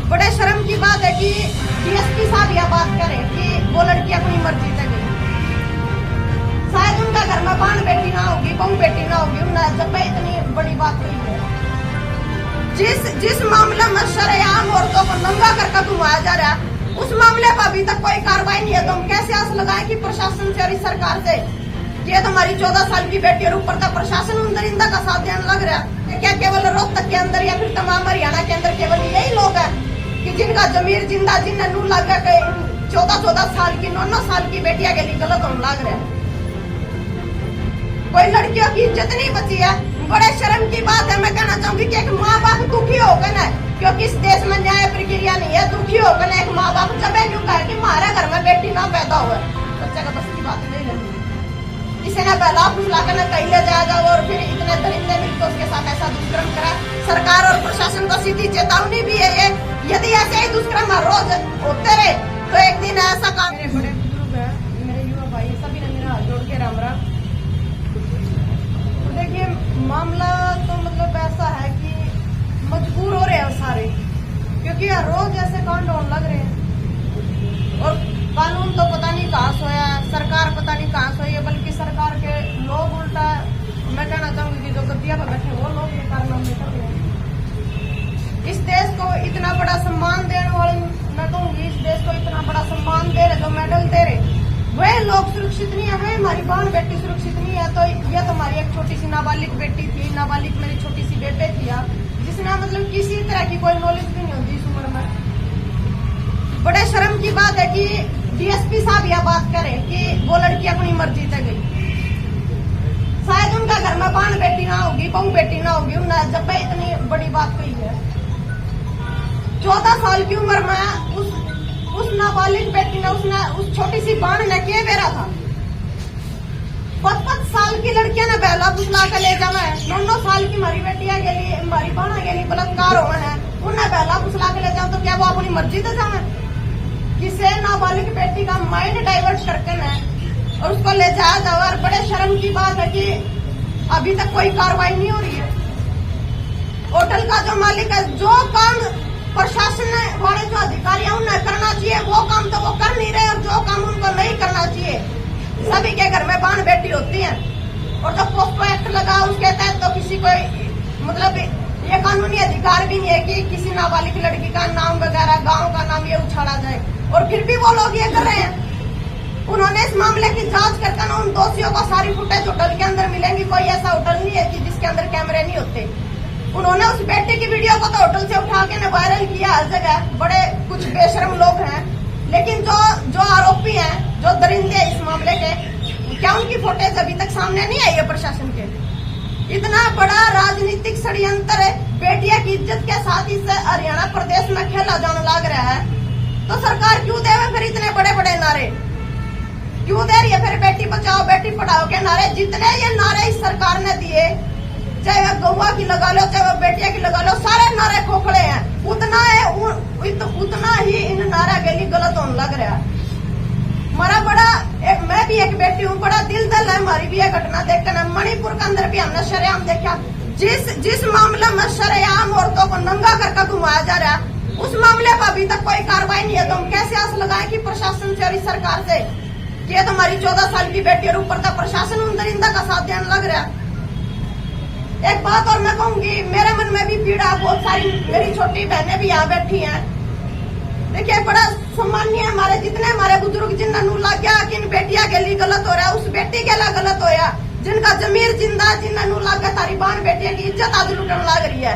बड़े शर्म की बात है कि डीएसपी साहब यह बात करें कि वो लड़की अपनी मर्जी से गई। शायद उनका घर में बान बेटी ना होगी, बहू बेटी ना होगी, उन्हें जब इतनी बड़ी बात हुई है। जिस मामले में शरेआम औरतों को नंगा करके घुमाया जा रहा है, उस मामले पर अभी तक कोई कार्रवाई नहीं है। तो हम कैसे आस लगाएं कि प्रशासन से और इस सरकार से ये तो हमारी 14 साल की बेटी और ऊपर तक प्रशासन उन दरिंदा का साथ देने लग रहा है। क्या केवल रोहतक के अंदर या फिर तमाम हरियाणा के अंदर केवल यही लोग हैं कि जिनका जमीर जिंदा जिन्हें नूर लग गया 14 साल की 9 साल की बेटियां के लिए गलत होने लग रहा है। कोई लड़कियों की इज्जत नहीं बची है। बड़े शर्म की बात है। मैं कहना चाहूंगी कि एक माँ बाप दुखी होकर ना, क्योंकि इस देश में न्याय प्रक्रिया नहीं है, दुखी होकर ना एक माँ बाप जब यूं कहे कि हमारे घर में बेटी ना पैदा हुआ, बच्चे का बस की बात नहीं लगी। इसे ना पहला फुसला कर कहीं ले जाएगा और फिर इतने दरिंदे मिलकर उसके साथ ऐसा दुष्कर्म करा। सरकार और प्रशासन को सीधी चेतावनी भी है ये, यदि ऐसे ही दुष्कर्म हर रोज होते रहे तो एक दिन ऐसा काम। मेरे बड़े बुजुर्ग है, मेरे युवा भाई सभी ने मेरा हाथ जोड़ के राम राम। देखिए मामला तो मतलब ऐसा है कि मजबूर हो रहे हैं सारे, क्योंकि हर रोज ऐसे कांड होने लग रहे हैं और कानून तो पता नहीं कहाँ सोया है, सरकार पता नहीं कहाँ सोई है, बल्कि सरकार के लोग उल्टा, मैं कहना चाहूंगी कि जो गद्दिया पर बैठे वो लोग ये कारनामे कर रहे हैं। इस देश को इतना बड़ा सम्मान देने वाले, मैं कहूँगी इस देश को इतना बड़ा सम्मान दे रहे, जो मेडल दे रहे, वह लोग सुरक्षित नहीं है। हमारी बहन बेटी सुरक्षित नहीं है। तो यह तो हमारी एक छोटी सी नाबालिग बेटी थी, नाबालिग मेरी छोटी सी बेटे थी, जिसने मतलब किसी तरह की कोई नॉलेज भी नहीं होती इस उम्र में। बड़े शर्म की बात है कि डीएसपी साहब यह बात करें कि वो लड़की अपनी मर्जी से गई। शायद उनका घर में बान बेटी ना होगी, बहू बेटी ना होगी, उन्हें जब इतनी बड़ी बात हुई है। 14 साल की उम्र में उस नाबालिग बेटी ने उस छोटी सी बाण ने क्या बेरा था। 5 साल की लड़कियां ने बहला फुसला कर ले जाना है। 9 साल की हमारी बेटियां के लिए, हमारी बाणा के लिए बलात्कार हुआ है, उन्हें बहला फुसला कर ले जाओ तो क्या वो अपनी मर्जी से जाना? किसे नाबालिग बेटी का माइंड डाइवर्ट करके न और उसको ले जाया जाओ। और बड़े शर्म की बात है कि अभी तक कोई कार्रवाई नहीं हो रही है। होटल का जो मालिक है, जो काम प्रशासन वाले जो अधिकारी हैं उन्हें करना चाहिए, वो काम तो वो कर नहीं रहे, और जो काम उनको नहीं करना चाहिए। सभी के घर में बान बेटी होती है और जब पोस्को एक्ट लगा उसके तहत तो किसी को मतलब ये कानूनी अधिकार भी नहीं है कि किसी नाबालिग लड़की का नाम वगैरह, गांव का नाम ये उछाला जाए, और फिर भी वो लोग ये कर रहे हैं। उन्होंने इस मामले की जांच करके ना उन दोषियों को सारी फुटेज होटल के अंदर मिलेंगी। कोई ऐसा होटल नहीं है कि जिसके अंदर कैमरे नहीं होते। उन्होंने उस बेटे की वीडियो को तो होटल से उठा के वायरल किया हर जगह। बड़े कुछ बेशर्म लोग हैं, लेकिन जो आरोपी हैं, जो दरिंदे हैं इस मामले के, क्या उनकी फुटेज अभी तक सामने नहीं आई है प्रशासन के? इतना बड़ा राजनीतिक षड्यंत्र है, बेटिया की इज्जत के साथ इस हरियाणा प्रदेश में खेला जाने लग रहा है। तो सरकार क्यों दे फिर इतने बड़े बड़े नारे? क्यों दे रही है फिर बेटी बचाओ बेटी पढ़ाओ के नारे? जितने ये नारे इस सरकार ने दिए, चाहे वह गौवा की लगा लो, चाहे वह बेटिया की लगा लो, सारे नारे खोखले हैं। उतना ही इन नारा के लिए गलत होने लग रहा है। हमारा मैं भी एक बेटी हूँ, बड़ा दिल दल है हमारी भी यह घटना देखकर। मणिपुर के अंदर भी हमने शरेआम देखा। जिस मामले में शरेआम औरतों को नंगा करके घुमाया जा रहा है, उस मामले पर अभी तक कोई कार्रवाई नहीं है। तो हम कैसे आस लगाएं कि प्रशासन से और इस सरकार से ये तो हमारी 14 साल की बेटी और ऊपर तक प्रशासन उन दरिंदा का साथ देने लग रहा है। एक बात और मैं कहूंगी, मेरे मन में भी पीड़ा, बहुत सारी मेरी छोटी बहनें भी यहाँ बैठी हैं। देखिए बड़ा सम्मानीय है हमारे जितने हमारे बुजुर्ग जिन्हें नूर लग गया कि इन बेटिया के लिए गलत हो रहा है, उस बेटी के लिए गलत होया, जिनका जमीर जिंदा जिन्हें नूर लग गया, तारी बहन बेटिया की इज्जत आज लुटने लग रही है।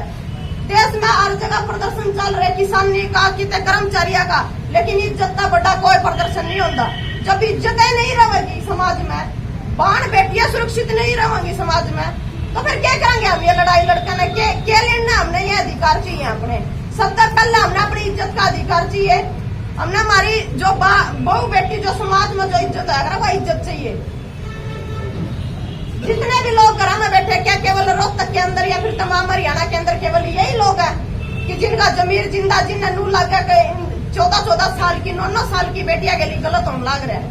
देश में हर जगह प्रदर्शन चल रहे, किसानी का, कितने कर्मचारियों का, लेकिन इज्जत का बड़ा कोई प्रदर्शन नहीं होता। जब इज्जत नहीं रहेगी समाज में, बहन बेटियां सुरक्षित नहीं रहेंगी समाज में, तो फिर क्या करेंगे हम? ये लड़ाई लड़के ने क्या लेना? हमने ये अधिकार चाहिए अपने। सबसे पहले हमने अपनी इज्जत का अधिकार चाहिए। हमने हमारी जो बहू बेटी जो समाज में जो इज्जत है वो इज्जत चाहिए। जितने भी लोग घर में बैठे, क्या केवल रोहतक के अंदर या फिर तमाम हरियाणा के अंदर केवल यही लोग हैं कि जिनका जमीर जिंदा जिन्हें नूर लग गया 14 साल की 9 साल की बेटियां के लिए गलत होने लग रहा है।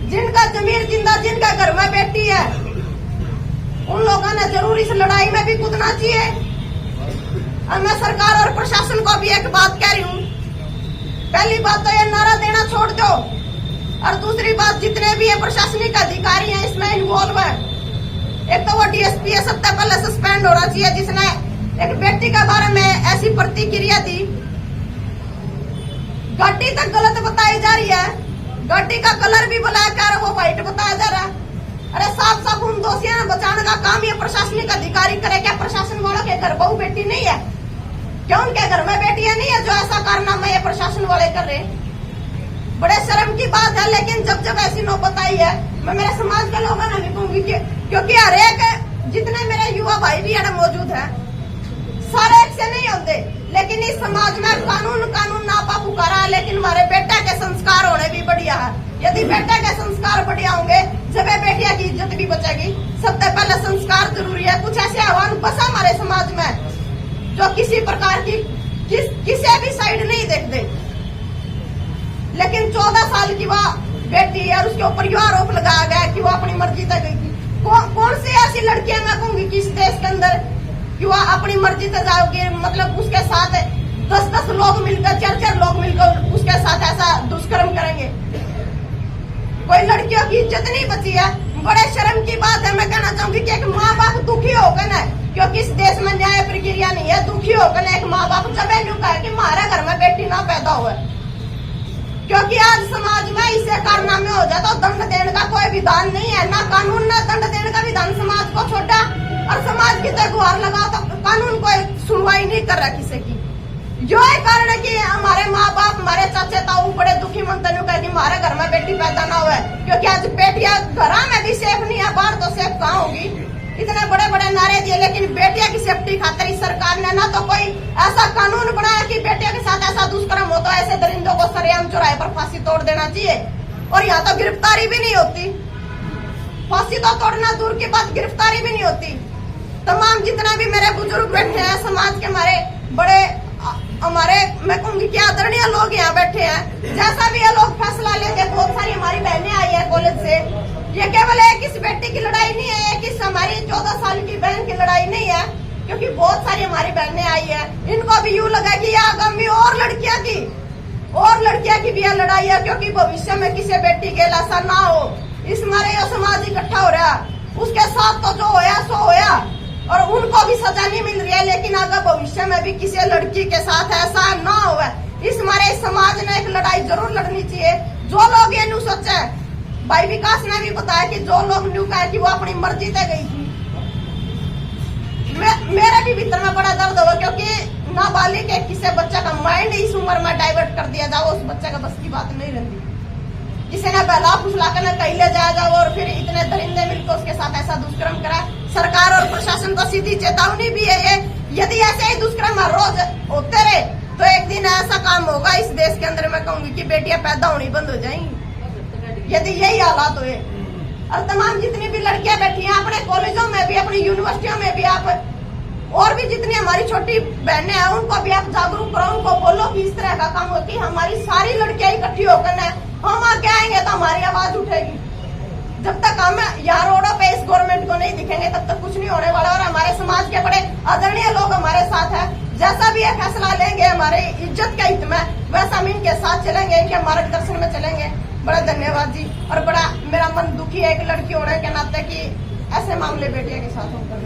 जिनका जमीर जिंदा जिनका घर में बेटी है, उन लोगों ने जरूर इस लड़ाई में भी कूदना चाहिए। और मैं सरकार और प्रशासन को भी एक छोड़ दो। और दूसरी बात, जितने भी ये प्रशासनिक अधिकारी हैं इसमें इन्वॉल्व है, एक तो वो डीएसपी है, सबसे पहले सस्पेंड होना चाहिए, जिसने एक व्यक्ति के बारे में ऐसी प्रतिक्रिया दी। गाड़ी तक गलत बताई जा रही है, गाड़ी का कलर भी ब्लैक है, वो व्हाइट बताया जा रहा है। अरे साफ साफ उन दोषियों बचाने का काम ये प्रशासनिक अधिकारी करे। क्या प्रशासन वालों के घर बहू बेटी नहीं है? क्या उनके घर में बेटियां नहीं है जो ऐसा कारनामा ये प्रशासन वाले कर रहे? बड़े शर्म की बात है। लेकिन जब जब ऐसी नौबत आई है, मैं मेरे समाज के लोगों ने भी कहूंगी क्योंकि हर एक जितने मेरे युवा भाई भी यहाँ मौजूद है, सारे एक से नहीं होते, लेकिन इस समाज में कानून नापा पुकारा है। लेकिन हमारे बेटा के संस्कार होने भी बढ़िया है। यदि बेटा के संस्कार बढ़िया होंगे, जब बेटिया की इज्जत भी बचेगी। सबसे पहले संस्कार जरूरी है। कुछ ऐसे आह्वान बसा हमारे समाज में जो किसी प्रकार की किसी भी साइड नहीं देखते, लेकिन 14 साल की वह बेटी और उसके ऊपर यह आरोप लगाया गया कि वो अपनी मर्जी से गई थी। कौन सी ऐसी लड़कियां मैं कहूंगी कि इस देश के अंदर कि वह अपनी मर्जी से जाओगे, मतलब उसके साथ 10-10 लोग मिलकर 4-4 लोग मिलकर उसके साथ ऐसा दुष्कर्म करेंगे? कोई लड़कियों की इज्जत नहीं बची है। बड़े शर्म की बात है। मैं कहना चाहूंगी कि एक माँ बाप दुखी होकर ना, क्योंकि इस देश में न्याय प्रक्रिया नहीं है, दुखी होकर एक माँ बाप जब कहा कि हमारे घर में बेटी ना पैदा हुए, क्योंकि आज समाज में इसे कारनामे हो जाता तो दंड देने का कोई विधान नहीं है, ना कानून ना दंड देने का विधान समाज को छोड़ा। और समाज की तो गुहार लगाओ तो कानून कोई सुनवाई नहीं कर रहा किसी की। जो है कारण है कि हमारे माँ बाप, हमारे चाचे ताऊ बड़े दुखी मनते कह कि हमारे घर में बेटी पैदा ना हुए, क्योंकि आज बेटियां घर में भी सेफ नहीं है, बाहर तो सेफ कहाँ होगी। इतने बड़े बड़े नारे दिए, लेकिन बेटिया की सेफ्टी खातिर इस सरकार ने ना तो कोई ऐसा कानून बनाया कि बेटिया के साथ ऐसा दुष्कर्म हो तो ऐसे दरिंदों को सरेआम चौराहे पर फांसी तोड़ देना चाहिए, और यहाँ तो गिरफ्तारी भी नहीं होती। फांसी तो तोड़ना दूर की बात, गिरफ्तारी भी नहीं होती। तमाम जितना भी मेरे बुजुर्ग बैठे हैं, समाज के हमारे बड़े हमारे मैं कहूंगी कि आदरणीय लोग यहाँ बैठे हैं, जैसा भी ये लोग फैसला लेंगे, बहुत सारी हमारी बहनें आई है कॉलेज से, ये केवल एक इस बेटी की लड़ाई नहीं है, एक इस हमारी 14 साल की बहन की लड़ाई नहीं है, क्योंकि बहुत सारी हमारी बहनें आई है। इनको भी यूं लगा कि यह आगामी और लड़कियां की भी यह लड़ाई है, क्योंकि भविष्य में किसी बेटी के ऐसा ना हो। इस हमारे यह समाज इकट्ठा हो रहा, उसके साथ तो जो होया सो होया, और उनको भी सजा नहीं मिल रही है, लेकिन अगर भविष्य में भी किसी लड़की के साथ ऐसा ना हो, इस हमारे समाज ने एक लड़ाई जरूर लड़नी चाहिए। जो लोग ये न्यू सोचे, भाई विकास ने भी बताया कि जो लोग न्यू कहे कि वो अपनी मर्जी से गई थी, मेरे भी भीतर में बड़ा दर्द हुआ, क्योंकि नाबालिग के किसी बच्चे का माइंड इस उम्र में डाइवर्ट कर दिया जाओ, उस बच्चे का बस की बात नहीं रहती। किसी ने बहला फुसला कर कहीं ले जाया जाओ और फिर इतने दरिंदे मिलकर उसके साथ ऐसा दुष्कर्म करा। सरकार और प्रशासन को सीधी चेतावनी भी है, यदि ऐसे ही दुष्कर्म हर रोज होते रहे तो एक दिन ऐसा काम होगा इस देश के अंदर, मैं कहूंगी कि बेटियां पैदा होनी बंद हो जाएंगी, यदि यही हालात हुए। और तमाम जितनी भी लड़कियां बैठी हैं अपने कॉलेजों में भी, अपनी यूनिवर्सिटियों में भी, आप और भी जितनी हमारी छोटी बहनें हैं उनको भी आप जागरूक करो, उनको बोलो कि इस तरह का काम हो कि हमारी सारी लड़कियां इकट्ठी होकर हम आगे आएंगे तो हमारी आवाज उठेगी। जब तक हम यहाँ रोडों पे इस गवर्नमेंट को नहीं दिखेंगे तब तक कुछ नहीं होने वाला। और हमारे समाज के बड़े आदरणीय लोग हमारे साथ हैं, जैसा भी ये फैसला लेंगे हमारे इज्जत के हित में, वैसा हम इनके साथ चलेंगे, इनके मार्गदर्शन में चलेंगे। बड़ा धन्यवाद जी। और बड़ा मेरा मन दुखी है एक लड़की होने के नाते कि ऐसे मामले बेटियों के साथ होकर